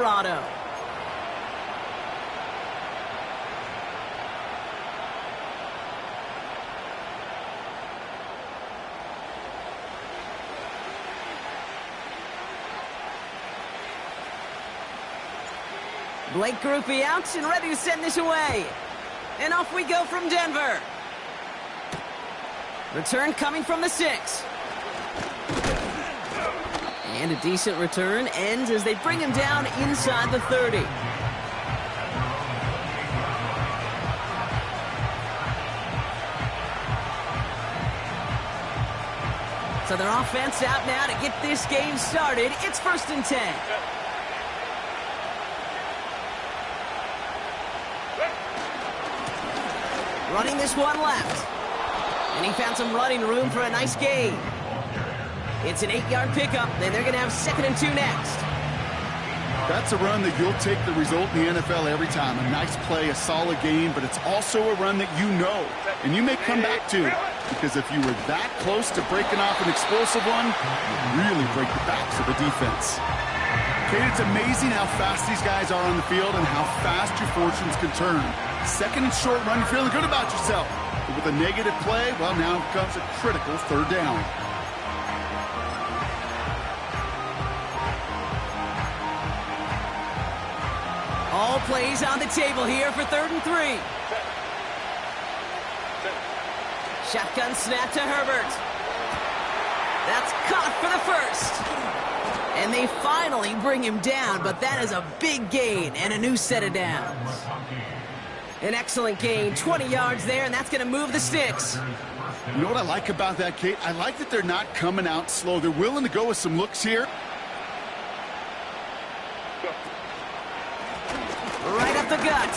Colorado. Blake Groupie out and ready to send this away. And off we go from Denver. Return coming from the 6. And a decent return ends as they bring him down inside the 30. So their offense out now to get this game started. It's 1st and 10. Running this one left. And he found some running room for a nice gain. It's an 8-yard pickup, then they're going to have 2nd and 2 next. That's a run that you'll take the result in the NFL every time. A nice play, a solid game, but it's also a run that you know, and you may come back to. Because if you were that close to breaking off an explosive one, you really break the backs of the defense. Kate, it's amazing how fast these guys are on the field and how fast your fortunes can turn. 2nd and short run, you're feeling good about yourself. But with a negative play, well, now comes a critical 3rd down. All plays on the table here for 3rd and 3. Shotgun snap to Herbert. That's caught for the 1st. And they finally bring him down, but that is a big gain and a new set of downs. An excellent gain, 20 yards there, and that's going to move the sticks. You know what I like about that, Kate? I like that they're not coming out slow. They're willing to go with some looks here. Right up the gut.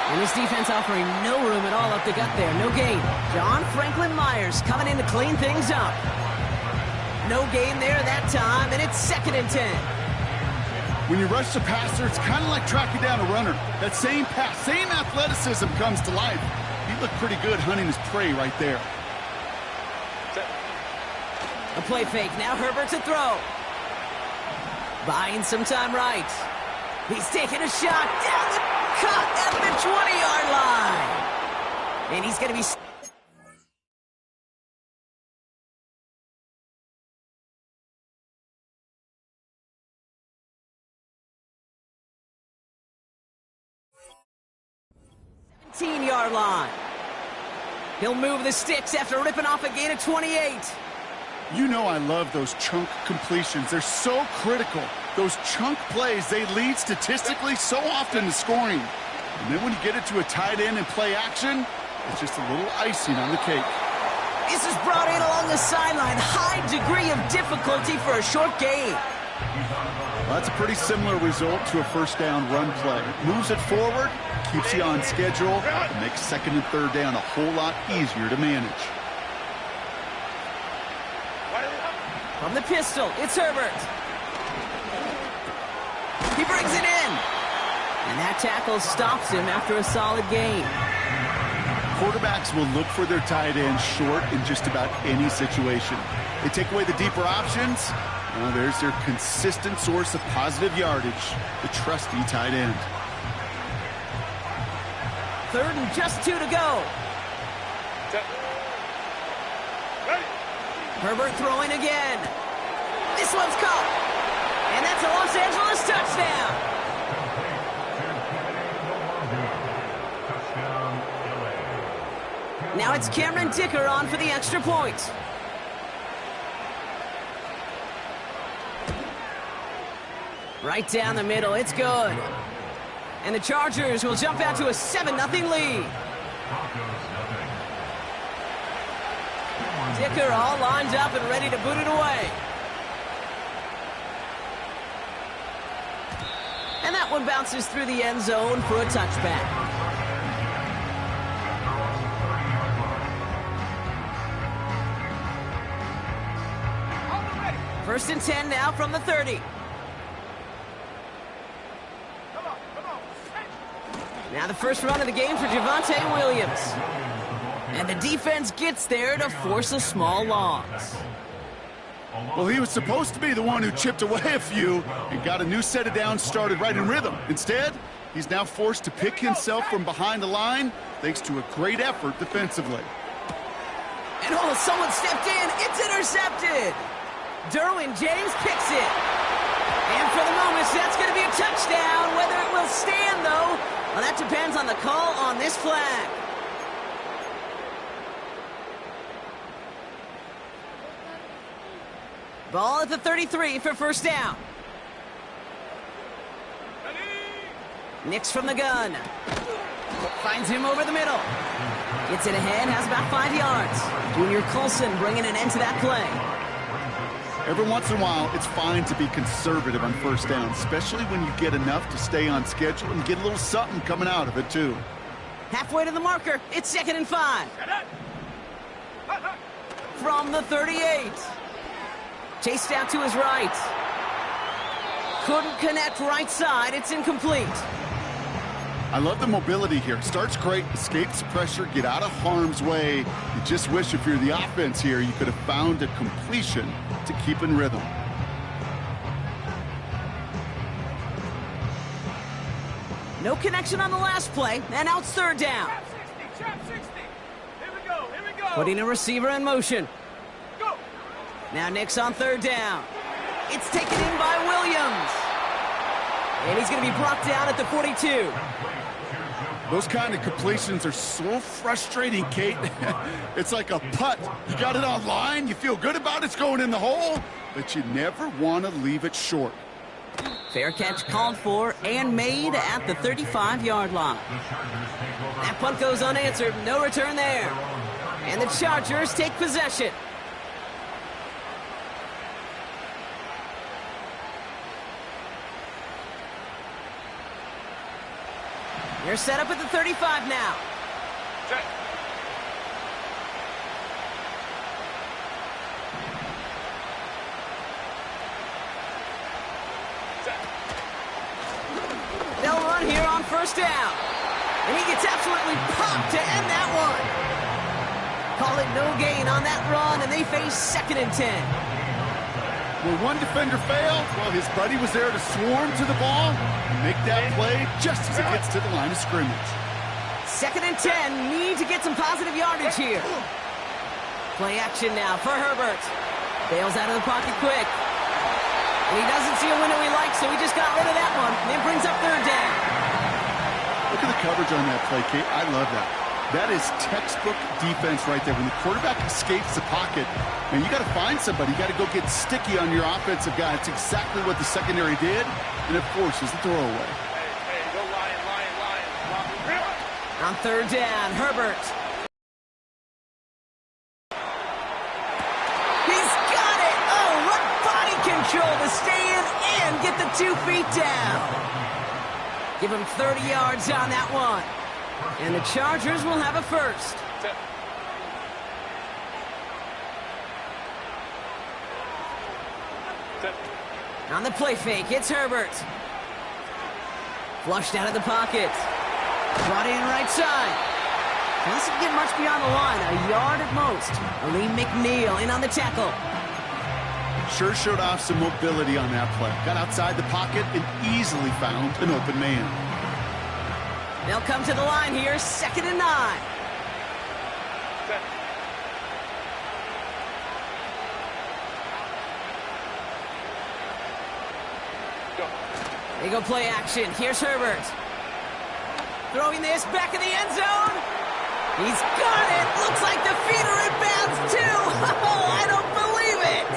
And his defense offering no room at all up the gut there. No gain. John Franklin Myers coming in to clean things up. No gain there that time, and it's 2nd and 10. When you rush the passer, it's kind of like tracking down a runner. That same pass, same athleticism comes to life. He looked pretty good hunting his prey right there. A play fake. Now Herbert to throw. Buying some time right. He's taking a shot down the cut at the 20-yard line. And he's going to be... yard line. He'll move the sticks after ripping off a gain of 28. You know I love those chunk completions. They're so critical. Those chunk plays, they lead statistically so often to scoring. And then when you get it to a tight end and play action, it's just a little icing on the cake. This is brought in along the sideline. High degree of difficulty for a short gain. Well, that's a pretty similar result to a 1st down run play. Moves it forward, keeps you on schedule, and makes 2nd and 3rd down a whole lot easier to manage. From the pistol, it's Herbert. He brings it in. And that tackle stops him after a solid gain. Quarterbacks will look for their tight end short in just about any situation. They take away the deeper options. Well, there's their consistent source of positive yardage, the trusty tight end. 3rd and just 2 to go. Herbert throwing again. This one's caught. And that's a Los Angeles touchdown. Now it's Cameron Dicker on for the extra point. Right down the middle, it's good. And the Chargers will jump out to a 7-0 lead. Dicker all lined up and ready to boot it away. And that one bounces through the end zone for a touchback. First and 10 now from the 30. Now the first run of the game for Javonte Williams. And the defense gets there to force a small loss. Well, he was supposed to be the one who chipped away a few and got a new set of downs started right in rhythm. Instead, he's now forced to pick himself from behind the line thanks to a great effort defensively. And oh, someone stepped in. It's intercepted. Derwin James kicks it. And for the moment, that's going to be a touchdown. Whether it will stand, though, well, that depends on the call on this flag. Ball at the 33 for first down. Nix from the gun. Finds him over the middle. Gets it ahead, has about 5 yards. Junior Colson bringing an end to that play. Every once in a while, it's fine to be conservative on first down, especially when you get enough to stay on schedule and get a little something coming out of it, too. Halfway to the marker, it's 2nd and 5. From the 38. Chased out to his right. Couldn't connect right side. It's incomplete. I love the mobility here. Starts great, escapes pressure, get out of harm's way. You just wish if you're the offense here, you could have found a completion to keep in rhythm. No connection on the last play, and now it's 3rd down. Trap 60. Here we go. Putting a receiver in motion. Go. Now Nix on 3rd down. It's taken in by Williams. And he's going to be brought down at the 42. Those kind of completions are so frustrating, Kate. It's like a putt. You got it on line, you feel good about it's going in the hole, but you never want to leave it short. Fair catch called for and made at the 35-yard line. That punt goes unanswered. No return there. And the Chargers take possession. They're set up at the 35 now. Check. They'll run here on first down. And he gets absolutely popped to end that one. Call it no gain on that run, and they face 2nd and 10. Where one defender failed, well, his buddy was there to swarm to the ball and make that play just as it gets to the line of scrimmage. 2nd and 10, need to get some positive yardage here. Play action now for Herbert. Bails out of the pocket quick. And he doesn't see a window he likes, so he just got rid of that one. And it brings up 3rd down. Look at the coverage on that play, Kate. I love that. That is textbook defense right there. When the quarterback escapes the pocket, and you got to find somebody. You got to go get sticky on your offensive guy. It's exactly what the secondary did, and it forces the throwaway. Hey, go Lion. On 3rd down, Herbert. He's got it! Oh, what body control to stay in and get the 2 feet down. Give him 30 yards on that one. And the Chargers will have a first. On the play fake, it's Herbert. Flushed out of the pocket. Brought in right side. Doesn't get much beyond the line, a yard at most. Lee McNeil in on the tackle. Sure showed off some mobility on that play. Got outside the pocket and easily found an open man. They'll come to the line here, 2nd and 9. They go play action. Here's Herbert. Throwing this back in the end zone. He's got it. Looks like the feet are in bounds too. Oh, I don't believe it.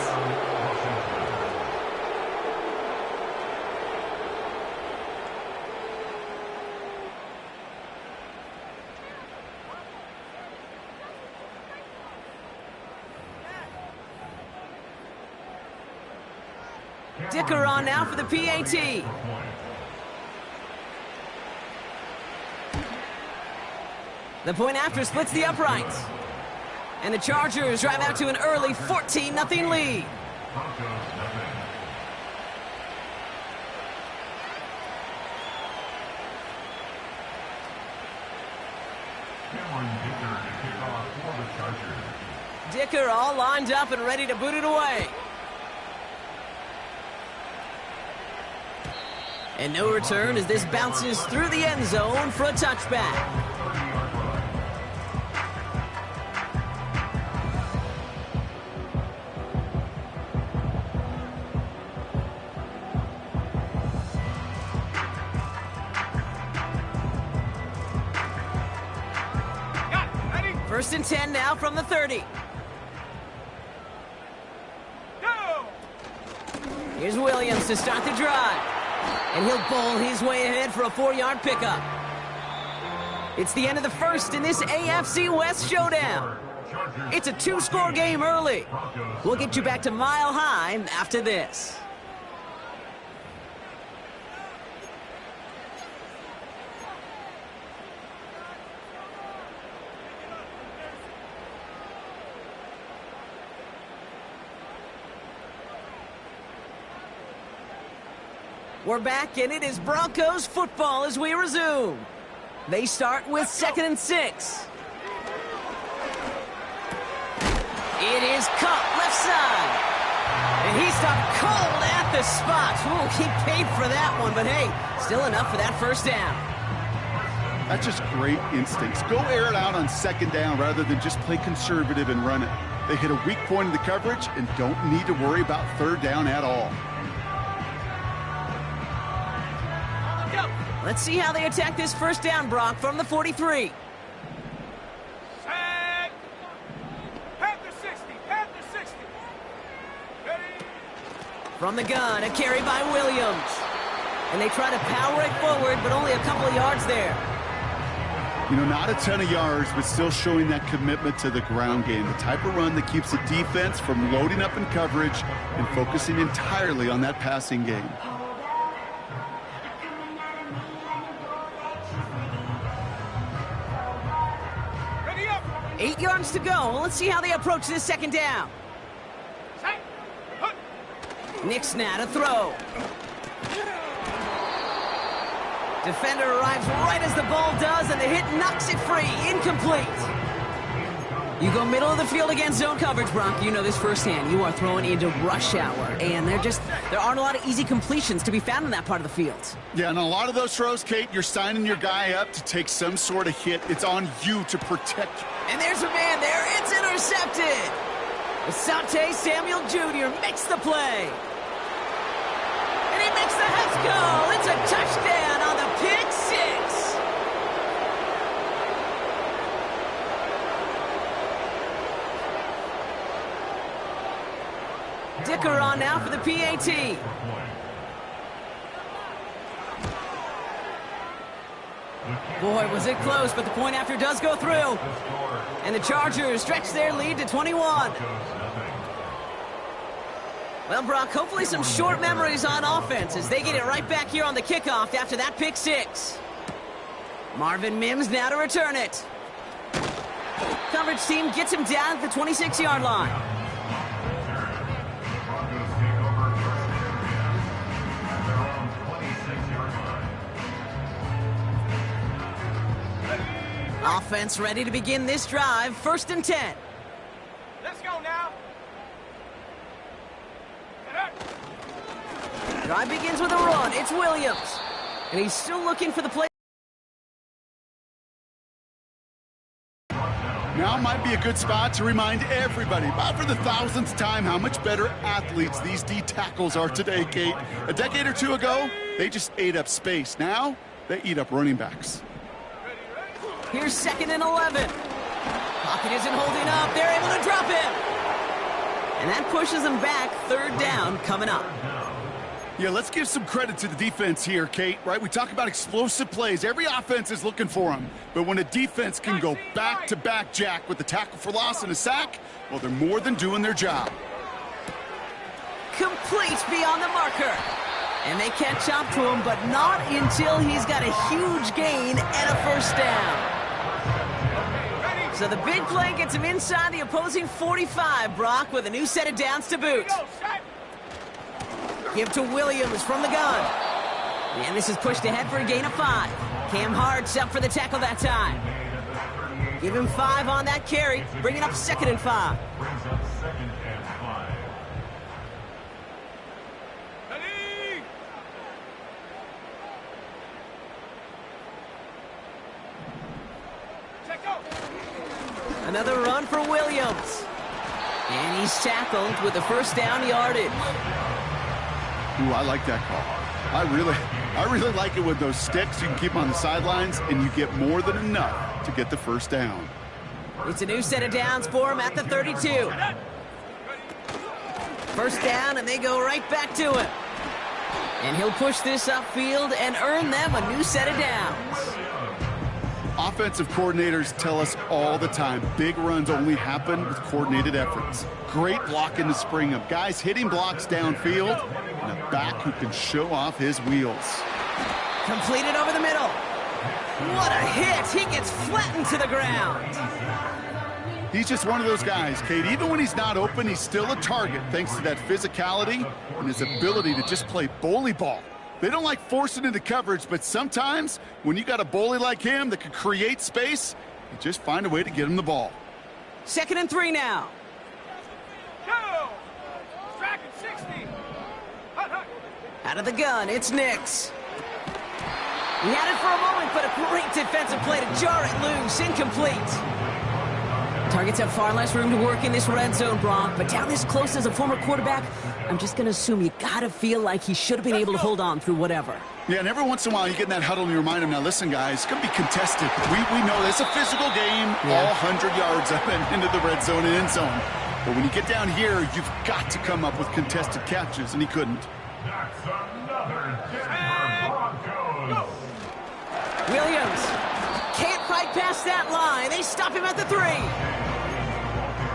Dicker on now for the PAT. The point after splits the uprights. And the Chargers drive out to an early 14-0 lead. Dicker all lined up and ready to boot it away. And no return as this bounces through the end zone for a touchback. First and 10 now from the 30. Go! Here's Williams to start the drive. And he'll bowl his way ahead for a 4-yard pickup. It's the end of the first in this AFC West showdown. It's a 2-score game early. We'll get you back to Mile High after this. We're back, and it is Broncos football as we resume. They start with 2nd and 6. It is caught left side. And he stopped cold at the spot. Ooh, he paid for that one, but hey, still enough for that first down. That's just great instincts. Go air it out on 2nd down rather than just play conservative and run it. They hit a weak point in the coverage and don't need to worry about 3rd down at all. Let's see how they attack this first down, Brock, from the 43. Set. Panther 60. Panther 60. Ready. From the gun, a carry by Williams. And they try to power it forward, but only a couple of yards there. You know, not a ton of yards, but still showing that commitment to the ground game. The type of run that keeps the defense from loading up in coverage and focusing entirely on that passing game. Ready up. 8 yards to go. Well, let's see how they approach this 2nd down. Set. Put. Nick Snad, a throw. Defender arrives right as the ball does, and the hit knocks it free. Incomplete. You go middle of the field against zone coverage, Bronk. You know this firsthand. You are throwing into rush hour, and there aren't a lot of easy completions to be found in that part of the field. Yeah, and a lot of those throws, Kate, you're signing your guy up to take some sort of hit. It's on you to protect. And there's a man there. It's intercepted. Asante Samuel Jr. makes the play. And he makes the half goal. It's a touchdown on the pick 6. Dicker on now for the PAT. Boy, was it close, but the point after does go through. And the Chargers stretch their lead to 21. Well, Brock, hopefully some short memories on offense as they get it right back here on the kickoff after that pick 6. Marvin Mims now to return it. Coverage team gets him down at the 26-yard line. Offense ready to begin this drive. 1st and 10. Let's go now. Drive begins with a run. It's Williams. And he's still looking for the play. Now might be a good spot to remind everybody, about for the 1000th time, how much better athletes these D tackles are today, Kate. A decade or two ago, they just ate up space. Now, they eat up running backs. Here's 2nd and 11. Pocket isn't holding up. They're able to drop him. And that pushes them back. 3rd down coming up. Yeah, let's give some credit to the defense here, Kate, right? We talk about explosive plays. Every offense is looking for them. But when a defense can go back-to-back, Jack, with a tackle for loss and a sack, well, they're more than doing their job. Complete beyond the marker. And they catch up to him, but not until he's got a huge gain and a 1st down. So the big play gets him inside the opposing 45, Brock, with a new set of downs to boot. Give to Williams from the gun. And this is pushed ahead for a gain of 5. Cam Hart's up for the tackle that time. Give him 5 on that carry. Bring it up 2nd and 5. Another run for Williams. And he's tackled with the first down yardage. Ooh, I like that call. I really like it with those sticks. You can keep them on the sidelines, and you get more than enough to get the first down. It's a new set of downs for him at the 32. First down, and they go right back to him. And he'll push this upfield and earn them a new set of downs. Offensive coordinators tell us all the time, big runs only happen with coordinated efforts. Great block in the spring of guys hitting blocks downfield, and a back who can show off his wheels. Completed over the middle. What a hit! He gets flattened to the ground. He's just one of those guys, Kate. Even when he's not open, he's still a target thanks to that physicality and his ability to just play bully ball. They don't like forcing into coverage, but sometimes when you got a bully like him that can create space, you just find a way to get him the ball. 2nd and 3 now. Go! Striking 60. Hut, hut. Out of the gun, it's Nix. He had it for a moment, but a great defensive play to jar it loose. Incomplete. Targets have far less room to work in this red zone, Brock, but down this close as a former quarterback, I'm just going to assume you got to feel like he should have been able to hold on through whatever. Yeah, and every once in a while you get in that huddle and you remind him, now listen, guys, it's going to be contested. We know it's a physical game, all 100 yards up and into the red zone and end zone. But when you get down here, you've got to come up with contested catches, and he couldn't. Williams can't fight past that line. They stop him at the 3.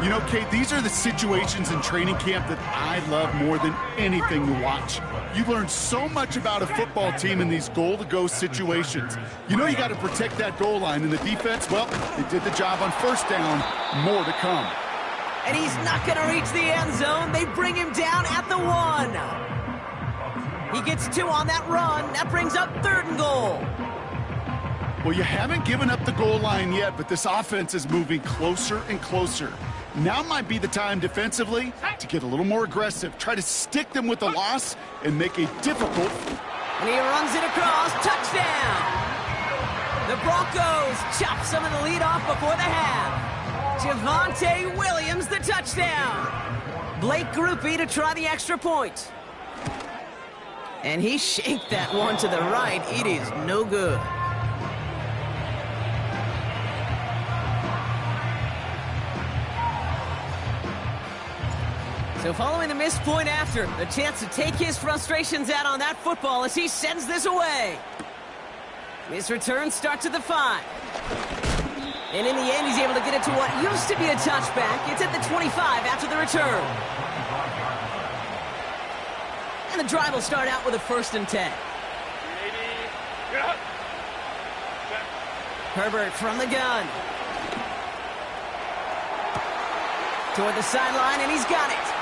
You know, Kate, these are the situations in training camp that I love more than anything to watch. You learn so much about a football team in these goal-to-go situations. You know you got to protect that goal line, and the defense, well, they did the job on first down. More to come. And he's not going to reach the end zone. They bring him down at the 1. He gets 2 on that run. That brings up 3rd and goal. Well, you haven't given up the goal line yet, but this offense is moving closer and closer. Now might be the time defensively to get a little more aggressive. Try to stick them with the loss and make a difficult. And he runs it across. Touchdown! The Broncos chop some of the lead off before the half. Javonte Williams, the touchdown. Blake Groupie to try the extra point. And he shanked that one to the right. It is no good. So following the missed point after, a chance to take his frustrations out on that football as he sends this away. His return starts at the 5. And in the end, he's able to get it to what used to be a touchback. It's at the 25 after the return. And the drive will start out with a 1st and 10. Herbert from the gun. Toward the sideline, and he's got it.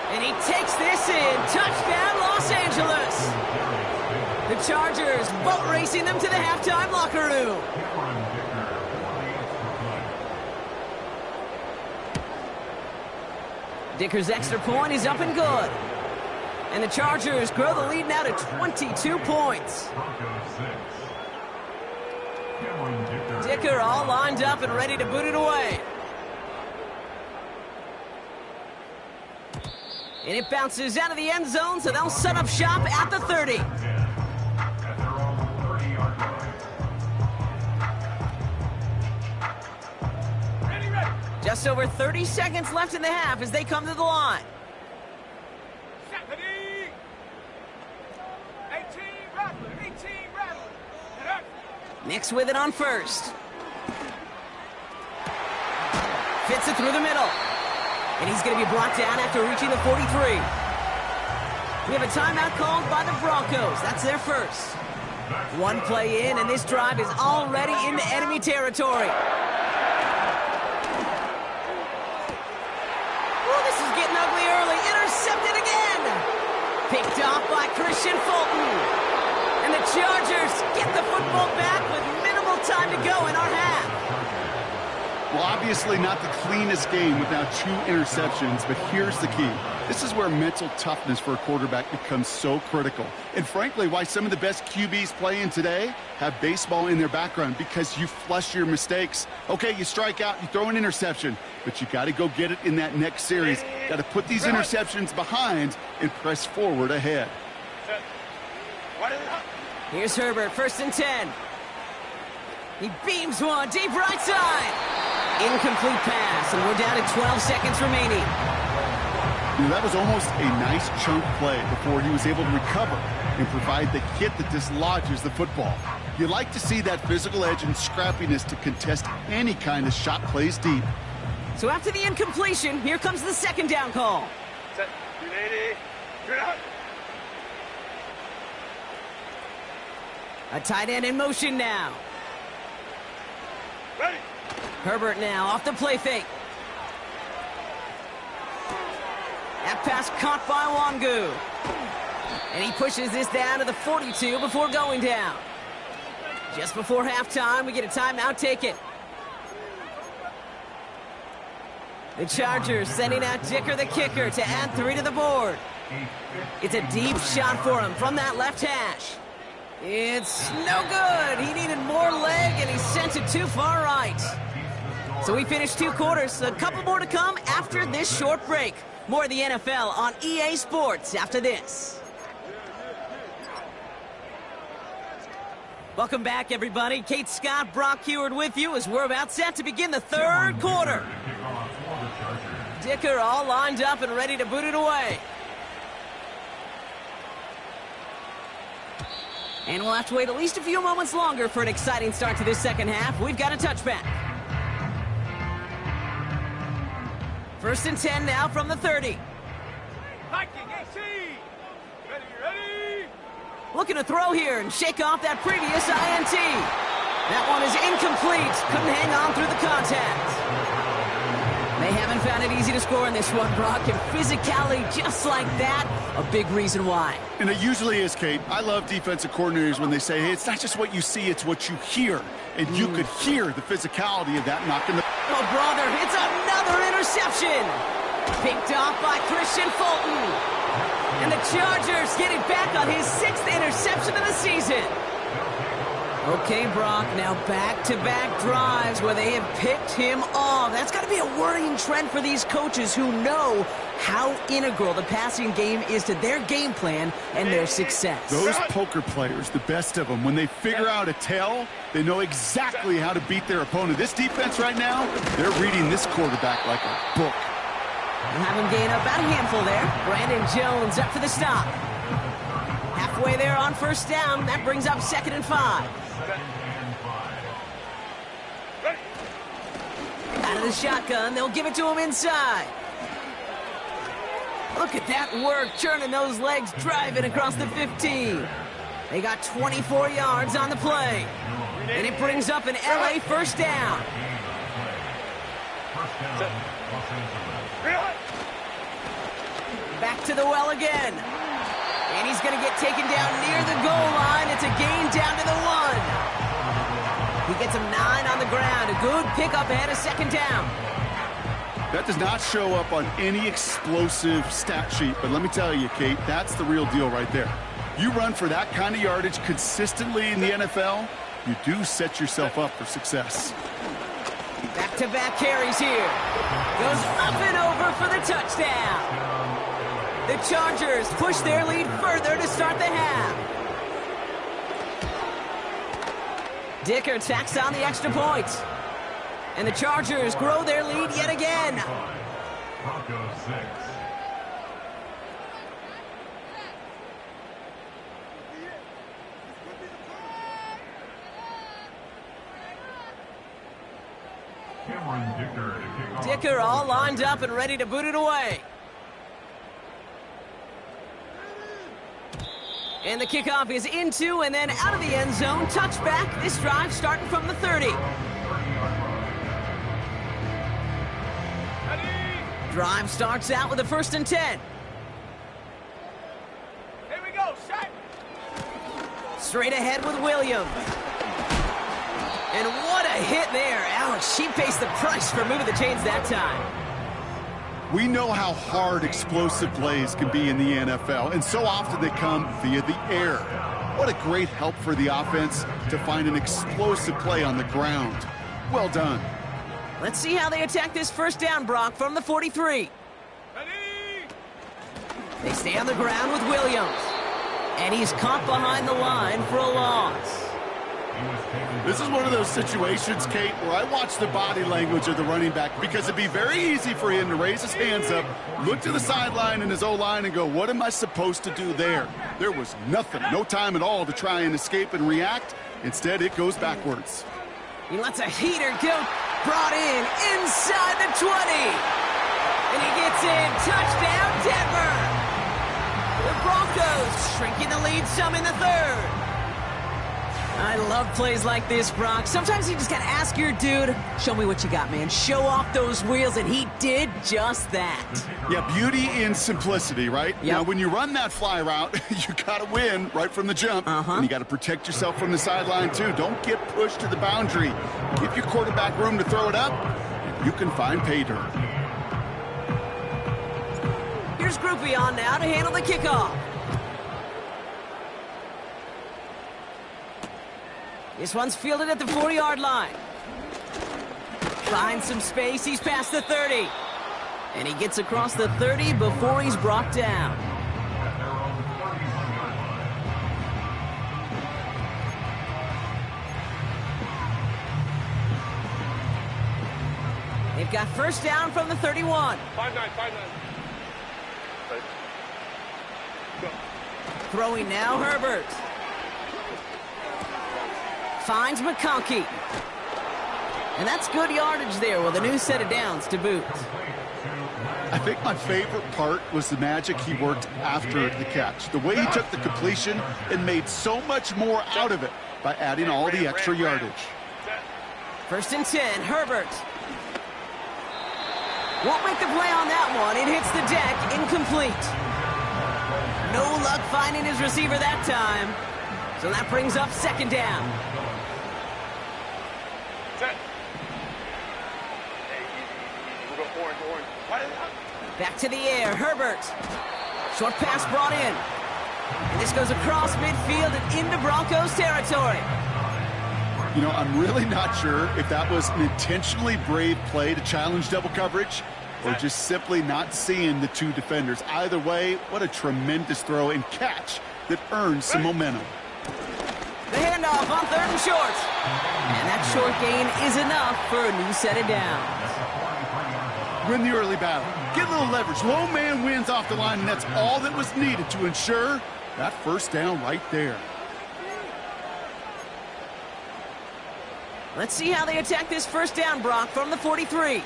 And he takes this in. Touchdown, Los Angeles. The Chargers boat racing them to the halftime locker room. Dicker's extra point is up and good. And the Chargers grow the lead now to 22 points. Dicker all lined up and ready to boot it away. And it bounces out of the end zone, so they'll set up shop at the 30. Just over 30 seconds left in the half as they come to the line. 18 Rattler. Nix with it on 1st. Fits it through the middle. And he's going to be brought down after reaching the 43. We have a timeout called by the Broncos. That's their first. 1 play in, and this drive is already into enemy territory. Oh, this is getting ugly early. Intercepted again. Picked off by Christian Fulton. And the Chargers get the football back with minimal time to go in our half. Well, obviously not the cleanest game without 2 interceptions, but here's the key. This is where mental toughness for a quarterback becomes so critical. And frankly, why some of the best QBs playing today have baseball in their background, because you flush your mistakes. Okay, you strike out, you throw an interception, but you got to go get it in that next series. Got to put these interceptions behind and press forward ahead. Here's Herbert, 1st and 10. He beams one deep right side. Incomplete pass, and we're down to 12 seconds remaining. That was almost a nice chunk play before he was able to recover and provide the hit that dislodges the football. You like to see that physical edge and scrappiness to contest any kind of shot plays deep. So after the incompletion, here comes the 2nd down call. Set. 380. Straight out. A tight end in motion now. Ready. Herbert now off the play fake. That pass caught by Wangu. And he pushes this down to the 42 before going down. Just before halftime, we get a timeout taken. The Chargers sending out Dicker the kicker to add 3 to the board. It's a deep shot for him from that left hash. It's no good. He needed more leg, and he sent it too far right. So we finished 2 quarters. A couple more to come after this short break. More of the NFL on EA Sports after this. Welcome back, everybody. Kate Scott, Brock Heward with you as we're about set to begin the 3rd quarter. Dicker all lined up and ready to boot it away. And we'll have to wait at least a few moments longer for an exciting start to this 2nd half. We've got a touchback. 1st and 10 now from the 30. Hiking AC. Ready. Looking to throw here and shake off that previous INT. That one is incomplete. Couldn't hang on through the contact. They haven't found it easy to score in this one, Brock. And physicality just like that, a big reason why. And it usually is, Kate. I love defensive coordinators when they say, hey, it's not just what you see, it's what you hear. And you could hear the physicality of that knocking the... Oh, brother, it's another interception. Picked off by Christian Fulton. And the Chargers get it back on his 6th interception of the season. Okay, Brock, now back-to-back drives where they have picked him off. That's got to be a worrying trend for these coaches who know how integral the passing game is to their game plan and their success. Those poker players, the best of them, when they figure out a tell, they know exactly how to beat their opponent. This defense right now, they're reading this quarterback like a book. We'll have him gain about a handful there. Brandon Jones up for the stop. Halfway there on 1st down. That brings up 2nd and 5. Out of the shotgun, they'll give it to him inside. Look at that work, churning those legs, driving across the 15. They got 24 yards on the play. And it brings up an LA 1st down. Back to the well again. And he's going to get taken down near the goal line. It's a gain down to the 1. He gets him 9 on the ground. A good pickup ahead of 2nd down. That does not show up on any explosive stat sheet, but let me tell you, Kate, that's the real deal right there. You run for that kind of yardage consistently in the NFL, you do set yourself up for success. Back-to-back carries here. Goes up and over for the touchdown. The Chargers push their lead further to start the half. Dicker tacks on the extra point. And the Chargers grow their lead yet again. Broncos 6. Dicker all lined up and ready to boot it away. And the kickoff is into and then out of the end zone. Touchback. This drive starting from the 30. Drive starts out with a 1st and 10. Here we go, shot. Straight ahead with Williams. And what a hit there. Ouch, she pays the price for moving the chains that time. We know how hard explosive plays can be in the NFL, and so often they come via the air. What a great help for the offense to find an explosive play on the ground. Well done. Let's see how they attack this first down, Brock, from the 43. They stay on the ground with Williams. And he's caught behind the line for a loss. This is one of those situations, Kate, where I watch the body language of the running back, because it'd be very easy for him to raise his hands up, look to the sideline in his O-line and go, what am I supposed to do there? There was nothing, no time at all to try and escape and react. Instead, it goes backwards. He lets a heater go, brought in inside the 20. And he gets in. Touchdown, Denver. The Broncos shrinking the lead some in the third. I love plays like this, Brock. Sometimes you just got to ask your dude, show me what you got, man. Show off those wheels, and he did just that. Yeah, beauty in simplicity, right? Yep. Now, when you run that fly route, you got to win right from the jump. And you got to protect yourself from the sideline, too. Don't get pushed to the boundary. Give your quarterback room to throw it up, and you can find pay dirt. Here's Groupie on now to handle the kickoff. This one's fielded at the 40-yard line. Finds some space. He's past the 30. And he gets across the 30 before he's brought down. They've got first down from the 31. 5-9. Go. Throwing now, Herbert. Finds McConkey. And that's good yardage there with a new set of downs to boot. I think my favorite part was the magic he worked after the catch. The way he took the completion and made so much more out of it by adding all the extra yardage. First and 10, Herbert. Won't make the play on that one. It hits the deck, incomplete. No luck finding his receiver that time. So that brings up second down. Set. Hey, easy. We'll go orange. Back to the air, Herbert. Short pass brought in. And this goes across midfield and into Broncos territory. You know, I'm really not sure if that was an intentionally brave play to challenge double coverage or just simply not seeing the two defenders. Either way, what a tremendous throw and catch that earns some momentum. The handoff on third and short. And that short gain is enough for a new set of downs. Win the early battle. Get a little leverage. Low man wins off the line, and that's all that was needed to ensure that first down right there. Let's see how they attack this first down, Brock, from the 43.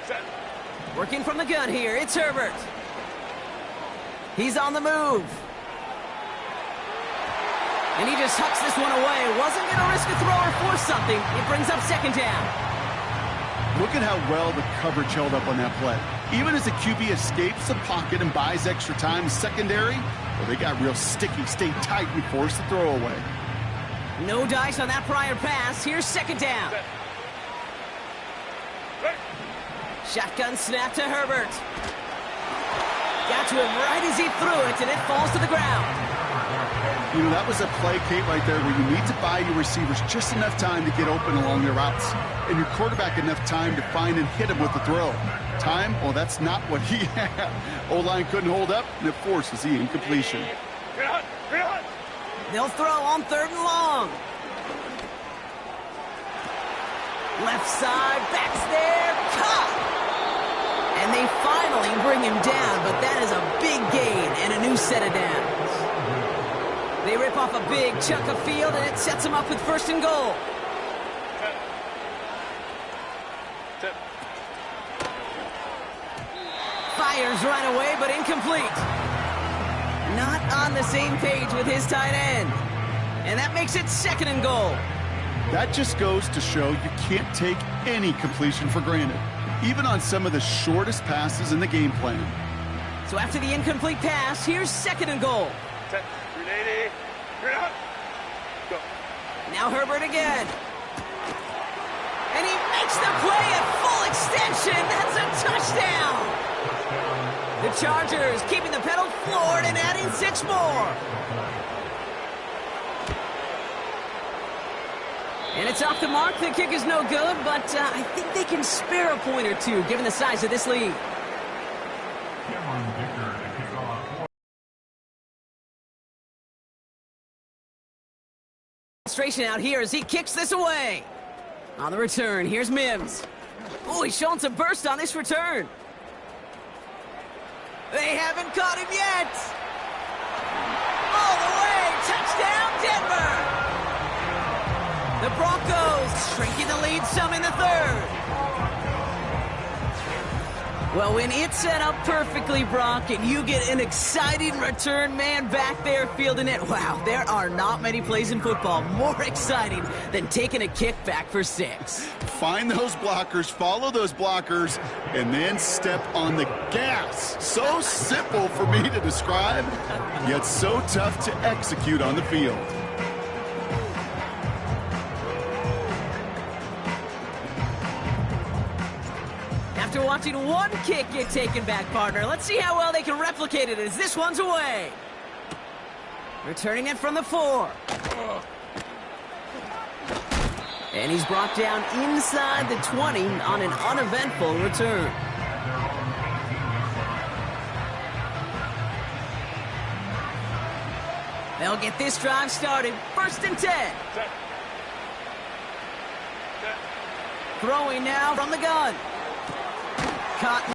Set. Working from the gun here, it's Herbert. He's on the move. And he just hucks this one away. Wasn't going to risk a throw or force something. It brings up second down. Look at how well the coverage held up on that play. Even as the QB escapes the pocket and buys extra time secondary, well, they got real sticky, stayed tight, and forced the throw away. No dice on that prior pass. Here's second down. Set. Right. Shotgun snap to Herbert. Got to him right as he threw it, and it falls to the ground. You know, that was a play, Kate, right there where you need to buy your receivers just enough time to get open along their routes, and your quarterback enough time to find and hit him with the throw. Time? Well, that's not what he had. O-line couldn't hold up, and it forces the incompletion. Get out. They'll throw on third and long. Left side, backs there, caught. And they finally bring him down, but that is a big gain and a new set of downs. They rip off a big chunk of field, and it sets them up with first and goal. Set. Fires right away, but incomplete. Not on the same page with his tight end. And that makes it second and goal. That just goes to show you can't take any completion for granted, even on some of the shortest passes in the game plan. So after the incomplete pass, here's second and goal. Set. 380. Green out. Go. Now Herbert again. And he makes the play at full extension. That's a touchdown. The Chargers keeping the pedal floored and adding 6 more. And it's off the mark. The kick is no good, but I think they can spare a point or two given the size of this lead. Frustration out here as he kicks this away. On the return, here's Mims. Oh, he's showing some burst on this return. They haven't caught him yet. All the way, touchdown Denver. The Broncos shrinking the lead some in the third. Well, when it's set up perfectly, Brock, and you get an exciting return man back there fielding it, wow, there are not many plays in football more exciting than taking a kick back for 6. Find those blockers, follow those blockers, and then step on the gas. So simple for me to describe, yet so tough to execute on the field. After watching one kick get taken back, partner, let's see how well they can replicate it as this one's away. Returning it from the 4. And he's brought down inside the 20 on an uneventful return. They'll get this drive started. 1st and 10. Set. Set. Throwing now from the gun. Caught